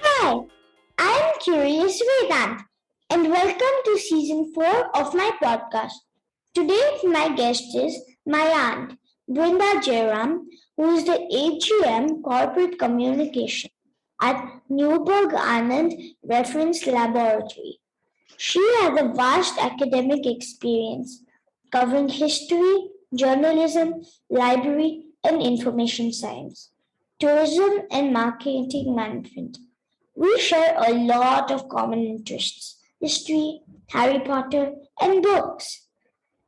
Hi, I'm Curious Vedant, and welcome to season 4 of my podcast. Today, my guest is my aunt, Brinda Jayaram, who is the AGM Corporate Communication at Newburgh Anand Reference Laboratory. She has a vast academic experience covering history, journalism, library, and information science, tourism, and marketing management. We share a lot of common interests: history, Harry Potter, and books.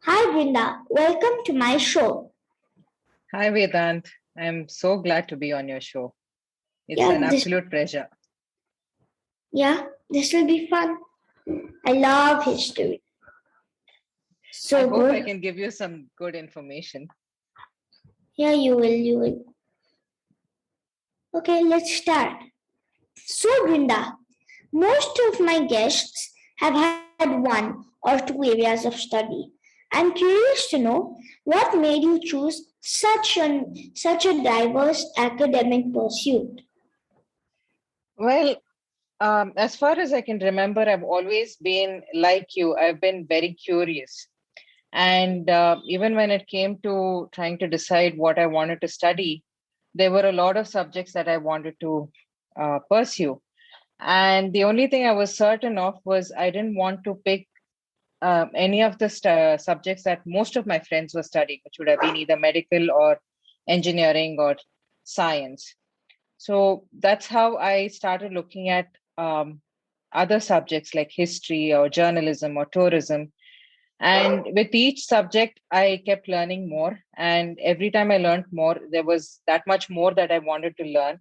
Hi, Brinda. Welcome to my show. Hi, Vedant. I'm so glad to be on your show. It's Yeah, an this absolute pleasure. this will be fun. I love history. I So hope I good. can give you some good information. Yeah, you will. Okay, let's start. So, Brinda, most of my guests have had one or two areas of study. I'm curious to know what made you choose such a diverse academic pursuit. Well, as far as I can remember, I've always been like you. I've been very curious. And even when it came to trying to decide what I wanted to study, there were a lot of subjects that I wanted to pursue. And the only thing I was certain of was I didn't want to pick any of the subjects that most of my friends were studying, which would have been either medical or engineering or science. So that's how I started looking at other subjects like history or journalism or tourism. And with each subject, I kept learning more. And every time I learned more, there was that much more that I wanted to learn.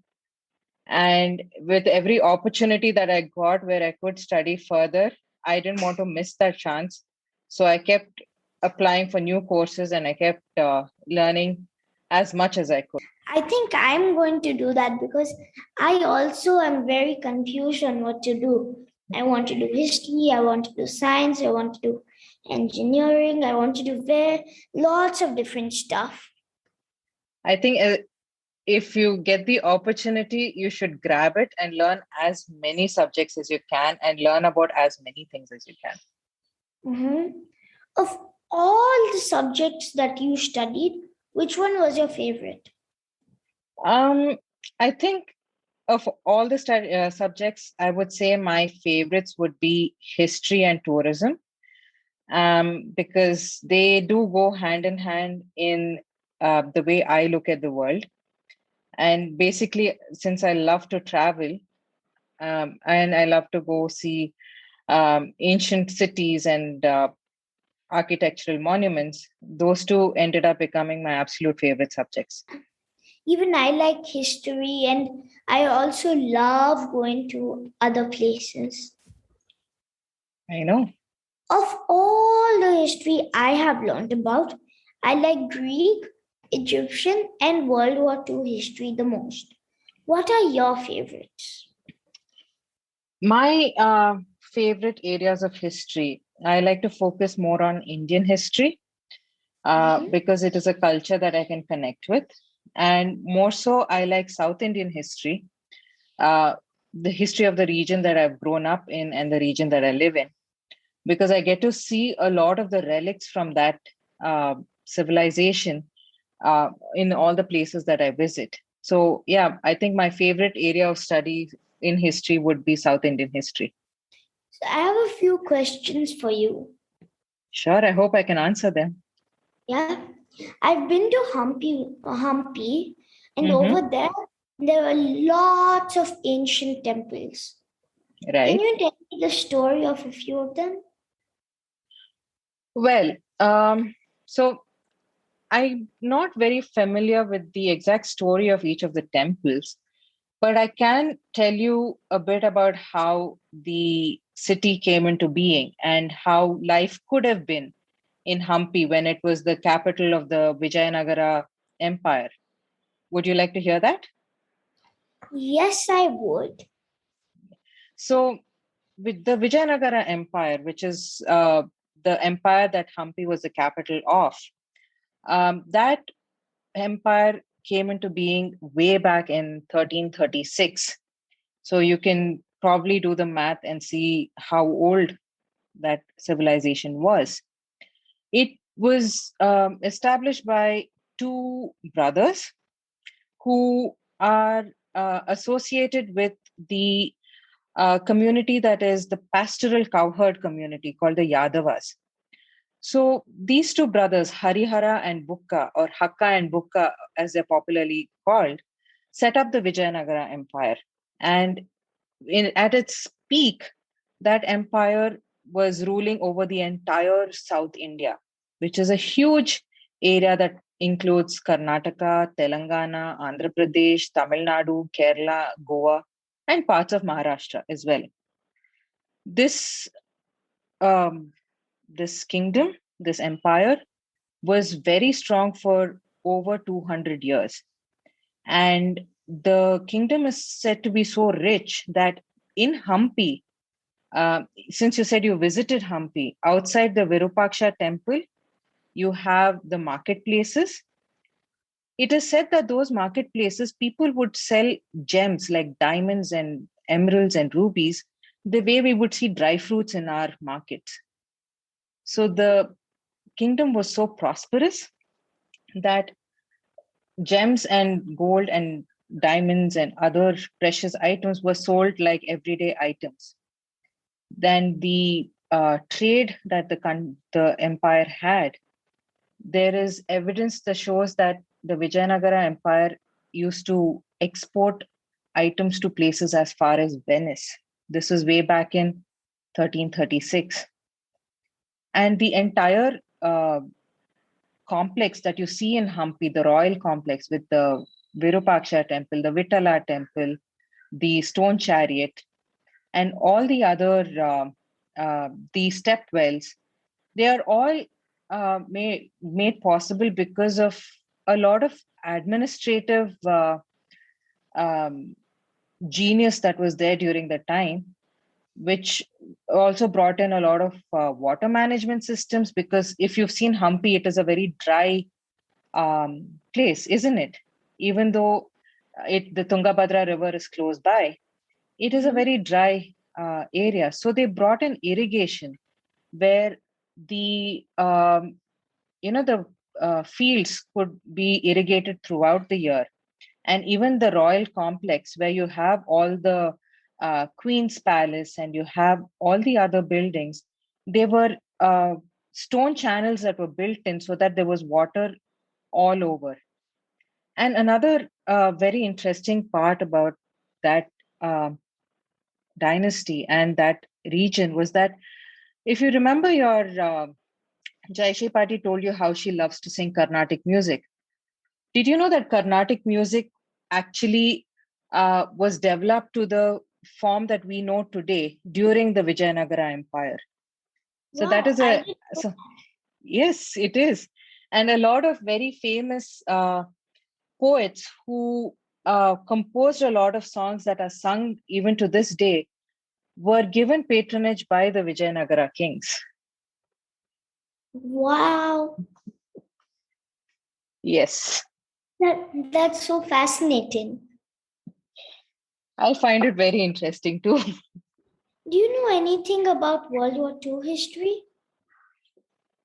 And with every opportunity that I got where I could study further, I didn't want to miss that chance. So I kept applying for new courses and I kept learning as much as I could. I think I'm going to do that because I also am very confused on what to do. I want to do history, I want to do science, I want to do engineering, I want to do lots of different stuff. I think if you get the opportunity, you should grab it and learn as many subjects as you can and learn about as many things as you can. Mm-hmm. Of all the subjects that you studied, which one was your favorite? Um, I think of all the subjects, I would say my favorites would be history and tourism, because they do go hand in hand in the way I look at the world. And basically, since I love to travel, and I love to go see ancient cities and architectural monuments, those two ended up becoming my absolute favorite subjects. Even I like history and I also love going to other places. I know. Of all the history I have learned about, I like Greek, Egyptian, and World War II history the most. What are your favorites? My favorite areas of history, I like to focus more on Indian history because it is a culture that I can connect with. And more so, I like South Indian history, the history of the region that I've grown up in and the region that I live in, because I get to see a lot of the relics from that civilization in all the places that I visit. So, yeah, I think my favorite area of study in history would be South Indian history. So I have a few questions for you. Sure, I hope I can answer them. Yeah, I've been to Hampi, and Mm-hmm. over there are lots of ancient temples. Right. Can you tell me the story of a few of them? Well, so I'm not very familiar with the exact story of each of the temples, but I can tell you a bit about how the city came into being and how life could have been in Hampi when it was the capital of the Vijayanagara Empire. Would you like to hear that? Yes, I would. So, with the Vijayanagara Empire, which is the empire that Hampi was the capital of, that empire came into being way back in 1336. So you can probably do the math and see how old that civilization was. It was established by two brothers who are associated with the community that is the pastoral cowherd community called the Yadavas. So these two brothers, Harihara and Bukka, or Hakka and Bukka as they're popularly called, set up the Vijayanagara Empire. And at its peak, that empire was ruling over the entire South India, which is a huge area that includes Karnataka, Telangana, Andhra Pradesh, Tamil Nadu, Kerala, Goa, and parts of Maharashtra as well. This um, this kingdom, this empire, was very strong for over 200 years. And the kingdom is said to be so rich that in Hampi, since you said you visited Hampi, outside the Virupaksha temple, you have the marketplaces. It is said that those marketplaces, people would sell gems like diamonds and emeralds and rubies, the way we would see dry fruits in our markets. So the kingdom was so prosperous that gems and gold and diamonds and other precious items were sold like everyday items. Then the trade that the empire had, there is evidence that shows that the Vijayanagara Empire used to export items to places as far as Venice. This was way back in 1336. And the entire complex that you see in Hampi, the royal complex with the Virupaksha temple, the Vittala temple, the stone chariot, and all the other the step wells, they are all made possible because of a lot of administrative um, genius that was there during the time, which also brought in a lot of water management systems. Because if you've seen Hampi, it is a very dry place, isn't it? Even though the Tungabhadra River is close by, it is a very dry area. So they brought in irrigation where the the fields could be irrigated throughout the year. And even the royal complex where you have all the Queen's Palace and you have all the other buildings, they were stone channels that were built in so that there was water all over. And another very interesting part about that uh, dynasty and that region was that if you remember your Jaishi Pati told you how she loves to sing Carnatic music. Did you know that Carnatic music actually was developed to the form that we know today during the Vijayanagara Empire? So that Wow, is I a didn't know so yes, it is, and a lot of very famous poets who composed a lot of songs that are sung even to this day were given patronage by the Vijayanagara kings. Wow, Yes, that's so fascinating. I find it very interesting too. Do you know anything about World War II history?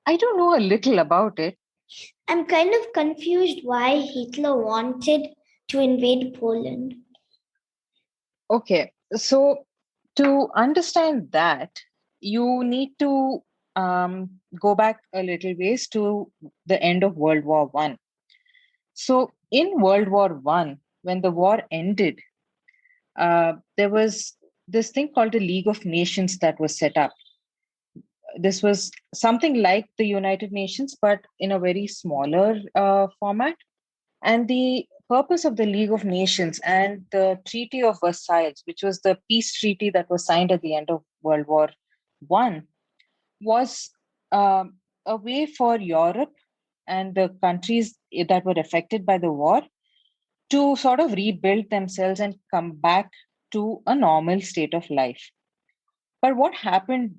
I don't know a little about it. I'm kind of confused why Hitler wanted to invade Poland. Okay, so to understand that, you need to go back a little ways to the end of World War One. So in World War One, when the war ended, there was this thing called the League of Nations that was set up. This was something like the United Nations, but in a very smaller format. And the purpose of the League of Nations and the Treaty of Versailles, which was the peace treaty that was signed at the end of World War One, was a way for Europe and the countries that were affected by the war to sort of rebuild themselves and come back to a normal state of life. But what happened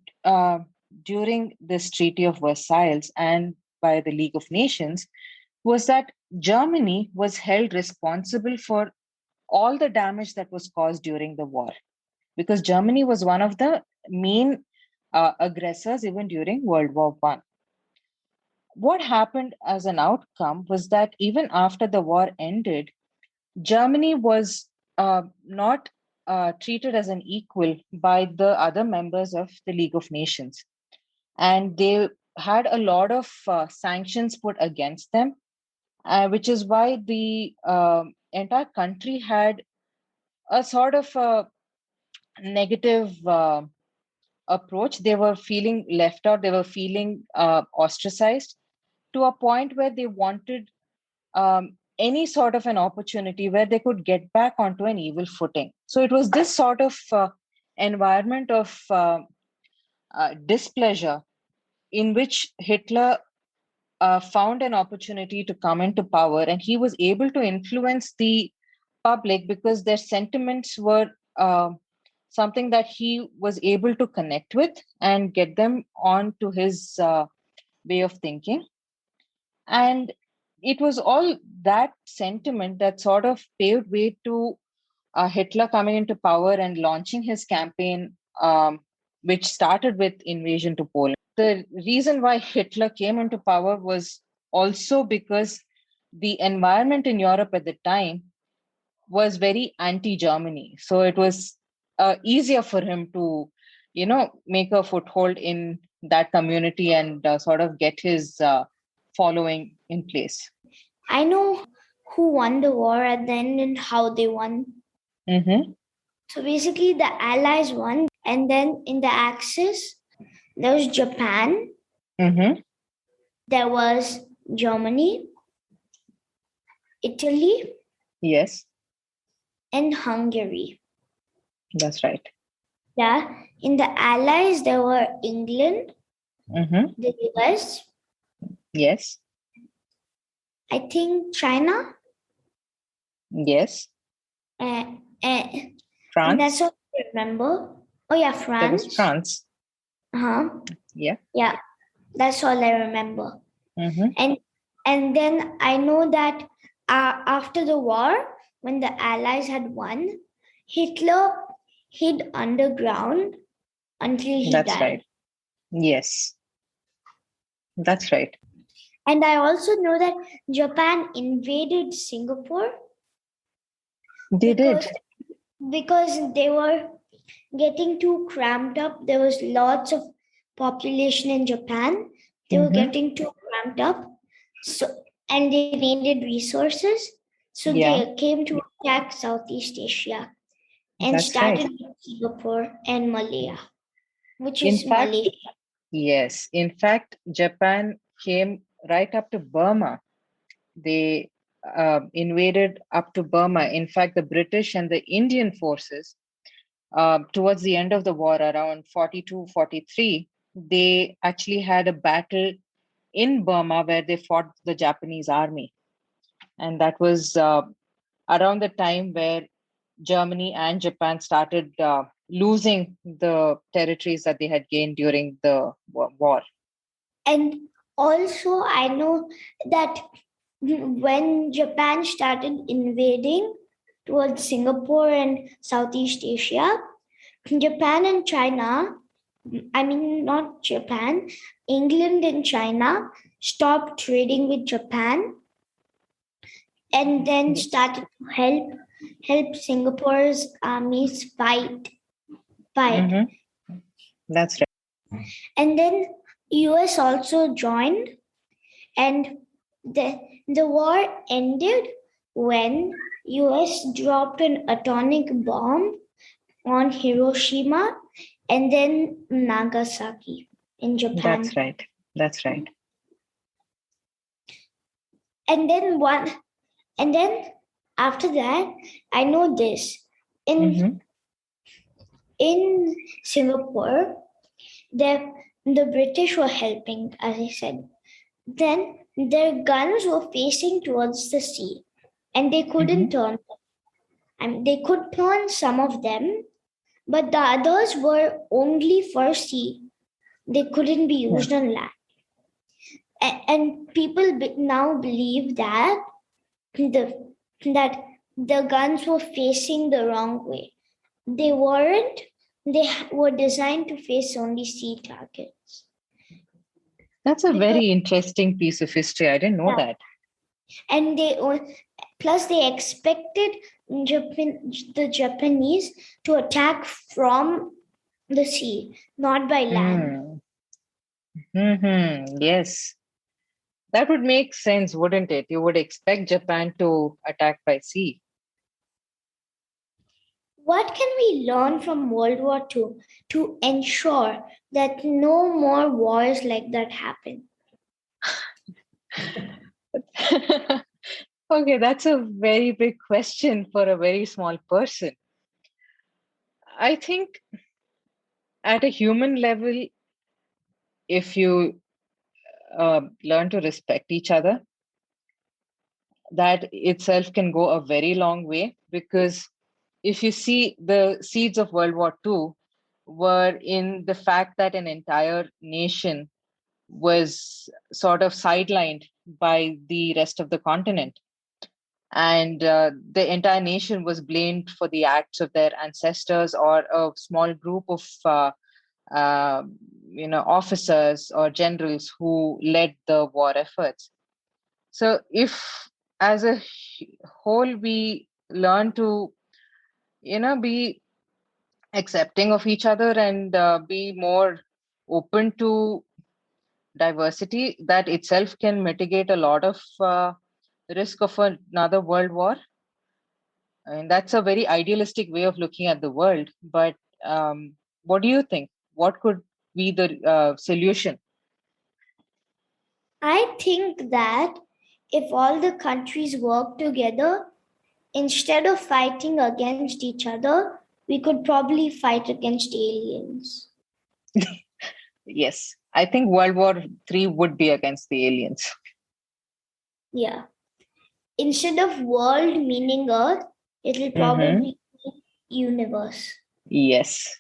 during this Treaty of Versailles and by the League of Nations was that Germany was held responsible for all the damage that was caused during the war, because Germany was one of the main aggressors even during World War One. What happened as an outcome was that even after the war ended, Germany was not treated as an equal by the other members of the League of Nations. And they had a lot of sanctions put against them, which is why the entire country had a sort of a negative approach. They were feeling left out, they were feeling ostracized to a point where they wanted any sort of an opportunity where they could get back onto an evil footing. So it was this sort of environment of displeasure in which Hitler found an opportunity to come into power, and he was able to influence the public because their sentiments were something that he was able to connect with and get them on to his way of thinking. And it was all that sentiment that sort of paved way to Hitler coming into power and launching his campaign, which started with invasion to Poland. The reason why Hitler came into power was also because the environment in Europe at the time was very anti-Germany. So it was easier for him to, make a foothold in that community and sort of get his following in place. I know who won the war at the end and how they won. Mm-hmm. So basically, the Allies won, and then in the Axis, there was Japan, Mm-hmm. there was Germany, Italy, Yes, and Hungary. that's right. Yeah, in the Allies, there were England, Mm-hmm. the US, Yes, I think China, yes. and that's France. all I remember. Oh yeah, There was France. France. Uh-huh. Yeah. Yeah, that's all I remember. Mm-hmm. And then I know that after the war, when the Allies had won, Hitler hid underground until he That's died. right. Yes, that's right. And I also know that Japan invaded Singapore They did. because they were getting too cramped up. There was lots of population in Japan. They were Mm-hmm. getting too cramped up. And they needed resources. So Yeah, they came to attack Southeast Asia and that's right. started with Singapore and Malaya, which In is fact, Malaysia. yes. In fact, Japan came right up to Burma. They invaded up to Burma. In fact, the British and the Indian forces, towards the end of the war, around 42, 43, they actually had a battle in Burma where they fought the Japanese army. And that was around the time where Germany and Japan started losing the territories that they had gained during the war. And also, I know that when Japan started invading towards Singapore and Southeast Asia, Japan and China, I mean, not Japan, England and China stopped trading with Japan and then started to help Singapore's armies fight. Mm-hmm. That's right. And then US also joined, and the war ended when US dropped an atomic bomb on Hiroshima and then Nagasaki in Japan. That's right. That's right. And then after that, I know this. Mm-hmm. In Singapore, the British were helping, as I said. Then their guns were facing towards the sea, and they couldn't turn them. And they could turn some of them, but the others were only for sea. They couldn't be Hmm. used on land. And people now believe the that the guns were facing the wrong way. They weren't. They were designed to face only sea targets. That's a Because very interesting piece of history. I didn't know yeah, that. and plus they expected the Japanese to attack from the sea, not by land. Hmm. Yes. That would make sense, wouldn't it? You would expect Japan to attack by sea. What can we learn from World War II to ensure that no more wars like that happen? Okay, that's a very big question for a very small person. I think at a human level, if you learn to respect each other, that itself can go a very long way. Because if you see, the seeds of World War II were in the fact that an entire nation was sort of sidelined by the rest of the continent. And the entire nation was blamed for the acts of their ancestors or a small group of uh, officers or generals who led the war efforts. So if as a whole we learn to be accepting of each other and be more open to diversity, that itself can mitigate a lot of risk of another world war. I mean, that's a very idealistic way of looking at the world. But what do you think? What could be the solution? I think that if all the countries work together, instead of fighting against each other, we could probably fight against aliens. Yes, I think World War III would be against the aliens. Yeah. Instead of world meaning Earth, it'll Mm-hmm. probably be universe. Yes.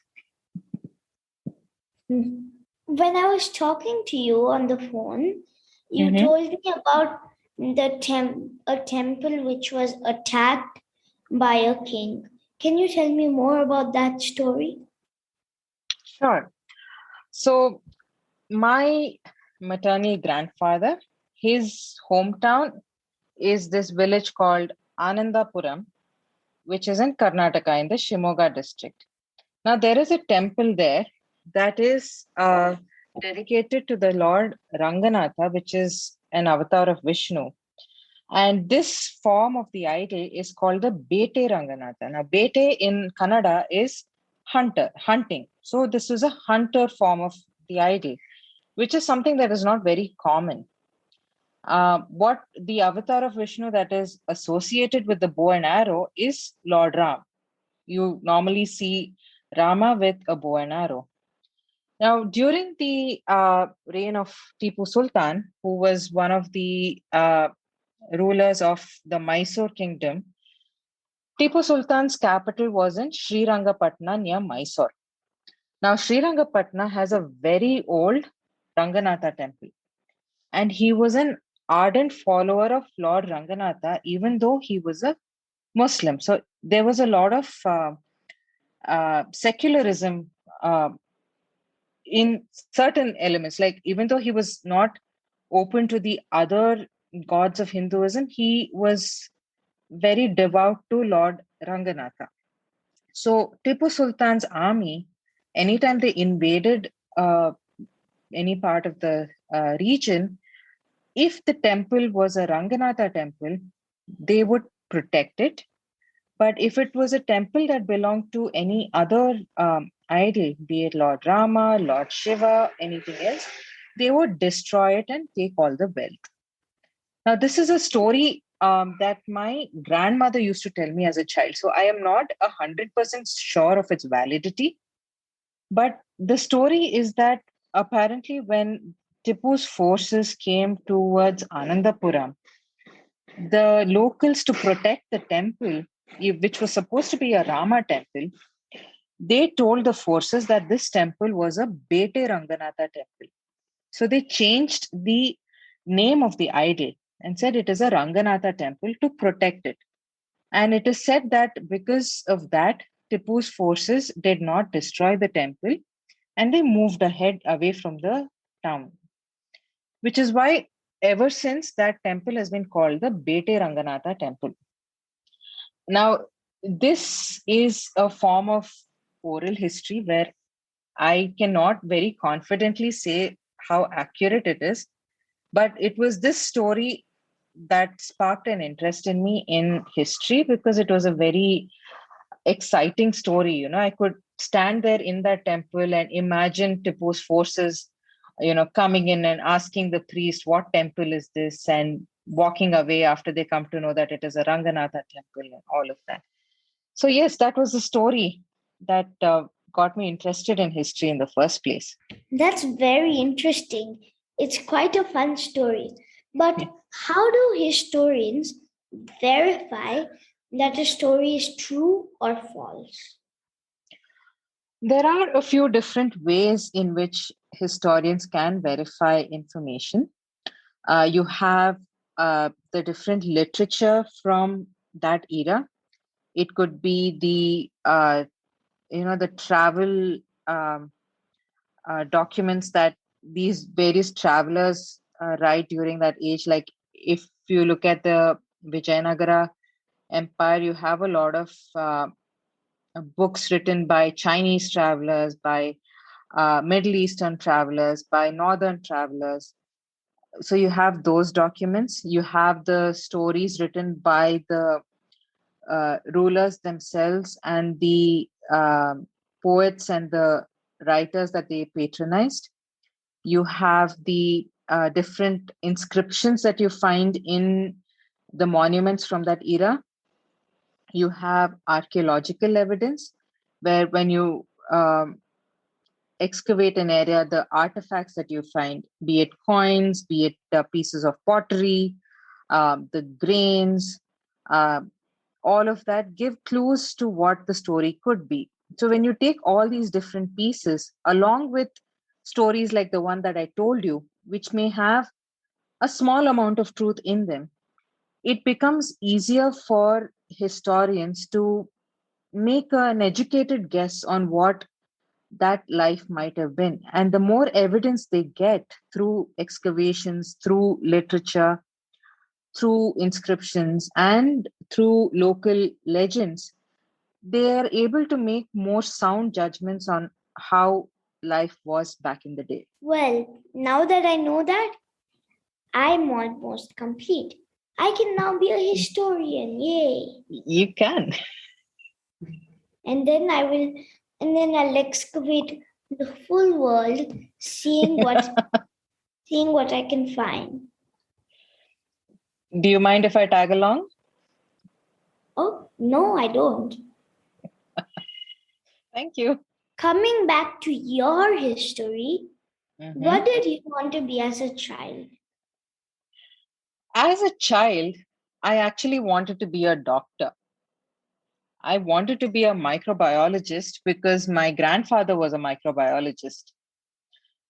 Mhm. When I was talking to you on the phone, you Mm-hmm. told me about a temple which was attacked by a king. Can you tell me more about that story? Sure. So my maternal grandfather, his hometown is this village called Anandapuram, which is in Karnataka in the Shimoga district. Now, there is a temple there that is dedicated to the Lord Ranganatha, which is an avatar of Vishnu. And this form of the idol is called the Bete Ranganatha. Now, Bete in Kannada is hunting. So, this is a hunter form of the idol, which is something that is not very common. What the avatar of Vishnu that is associated with the bow and arrow is Lord Ram. You normally see Rama with a bow and arrow. Now, during the reign of Tipu Sultan, who was one of the rulers of the Mysore kingdom, Tipu Sultan's capital was in Srirangapatna near Mysore. Now, Srirangapatna has a very old Ranganatha temple, and he was an ardent follower of Lord Ranganatha, even though he was a Muslim. So there was a lot of secularism uh, in certain elements. Like, even though he was not open to the other gods of Hinduism, he was very devout to Lord Ranganatha. So Tipu Sultan's army, anytime they invaded any part of the region, if the temple was a Ranganatha temple, they would protect it. But if it was a temple that belonged to any other idol, be it Lord Rama, Lord Shiva, anything else, they would destroy it and take all the wealth. Now, this is a story that my grandmother used to tell me as a child. So I am not 100% sure of its validity. But the story is that apparently, when Tipu's forces came towards Anandapuram, the locals, to protect the temple, which was supposed to be a Rama temple, they told the forces that this temple was a Bete Ranganatha temple. So they changed the name of the idol and said it is a Ranganatha temple to protect it. And it is said that because of that, Tipu's forces did not destroy the temple and they moved ahead away from the town, which is why ever since that temple has been called the Bete Ranganatha temple. Now, this is a form of oral history where I cannot very confidently say how accurate it is, but it was this story that sparked an interest in me in history because it was a very exciting story. I could stand there in that temple and imagine Tipu's forces, coming in and asking the priest, what temple is this? And walking away after they come to know that it is a Ranganatha temple and all of that. So, yes, that was the story that got me interested in history in the first place. That's very interesting. It's quite a fun story. But how do historians verify that a story is true or false? There are a few different ways in which historians can verify information. You have the different literature from that era. It could be the travel documents that these various travelers write during that age. Like if you look at the Vijayanagara Empire, you have a lot of books written by Chinese travelers, by Middle Eastern travelers, by Northern travelers. So you have those documents. You have the stories written by the rulers themselves and the poets and the writers that they patronized. You have the different inscriptions that you find in the monuments from that era. You have archaeological evidence where when you excavate an area, the artifacts that you find, be it coins, be it pieces of pottery, the grains, all of that give clues to what the story could be. So when you take all these different pieces along with stories like the one that I told you, which may have a small amount of truth in them, it becomes easier for historians to make an educated guess on what that life might have been. And the more evidence they get through excavations, through literature, through inscriptions, and through local legends, they are able to make more sound judgments on how life was back in the day. Well, now that I know that, I'm almost complete. I can now be a historian. Yay! You can. And then I'll excavate the full world, seeing what I can find. Do you mind if I tag along? Oh, no, I don't. Thank you. Coming back to your history, what did you want to be as a child? As a child, I actually wanted to be a doctor. I wanted to be a microbiologist because my grandfather was a microbiologist.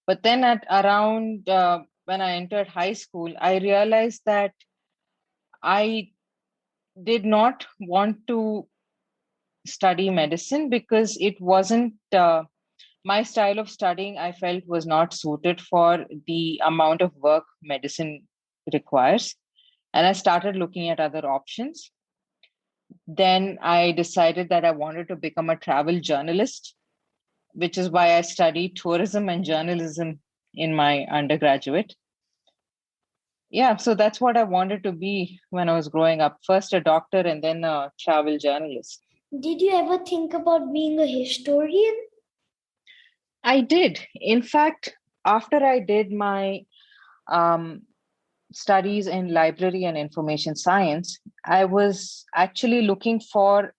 But then at around when I entered high school, I realized that I did not want to study medicine because it wasn't my style of studying. I felt was not suited for the amount of work medicine requires. And I started looking at other options. Then I decided that I wanted to become a travel journalist, which is why I studied tourism and journalism in my undergraduate. Yeah, so that's what I wanted to be when I was growing up. First a doctor and then a travel journalist. Did you ever think about being a historian? I did. In fact, after I did my studies in library and information science, I was actually looking for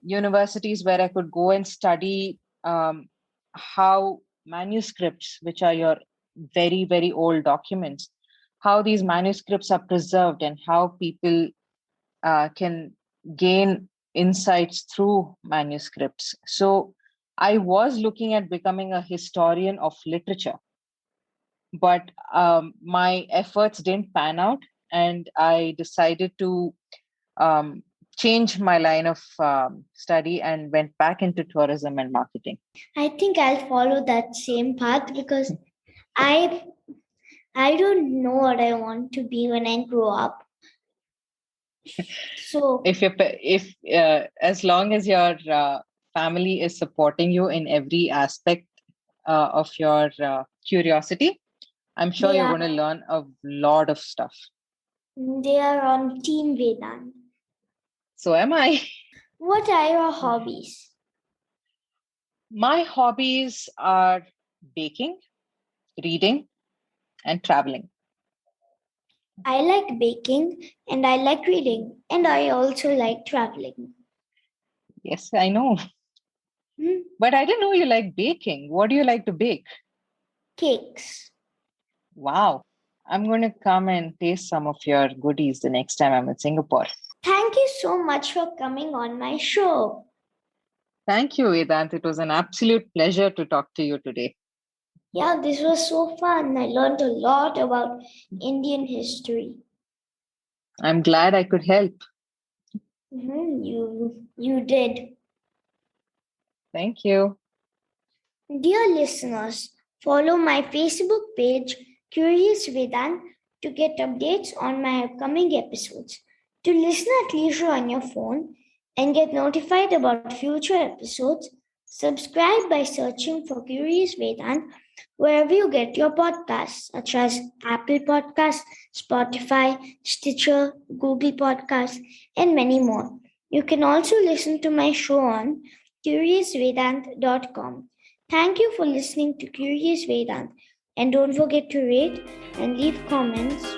universities where I could go and study how manuscripts, which are your very, very old documents, how these manuscripts are preserved and how people can gain insights through manuscripts. So I was looking at becoming a historian of literature, but my efforts didn't pan out, and I decided to um, change my line of study and went back into tourism and marketing. I think I'll follow that same path because I I don't know what I want to be when I grow up. So If as long as your family is supporting you in every aspect of your curiosity, I'm sure they you're are going to learn a lot of stuff. they are on Team Vedant. So am I. What are your hobbies? My hobbies are baking, reading, and traveling. I like baking and I like reading and I also like traveling. Yes, I know. Hmm, But I didn't know you like baking. What do you like to bake? Cakes. Wow. I'm going to come and taste some of your goodies the next time I'm in Singapore. Thank you so much for coming on my show. Thank you, Vedant. It was an absolute pleasure to talk to you today. Yeah, this was so fun. I learned a lot about Indian history. I'm glad I could help. You did. Thank you. Dear listeners, follow my Facebook page, Curious Vedant, to get updates on my upcoming episodes. To listen at leisure on your phone and get notified about future episodes, subscribe by searching for Curious Vedant wherever you get your podcasts, such as Apple Podcasts, Spotify, Stitcher, Google Podcasts, and many more. You can also listen to my show on curiousvedant.com. Thank you for listening to Curious Vedant, and don't forget to rate and leave comments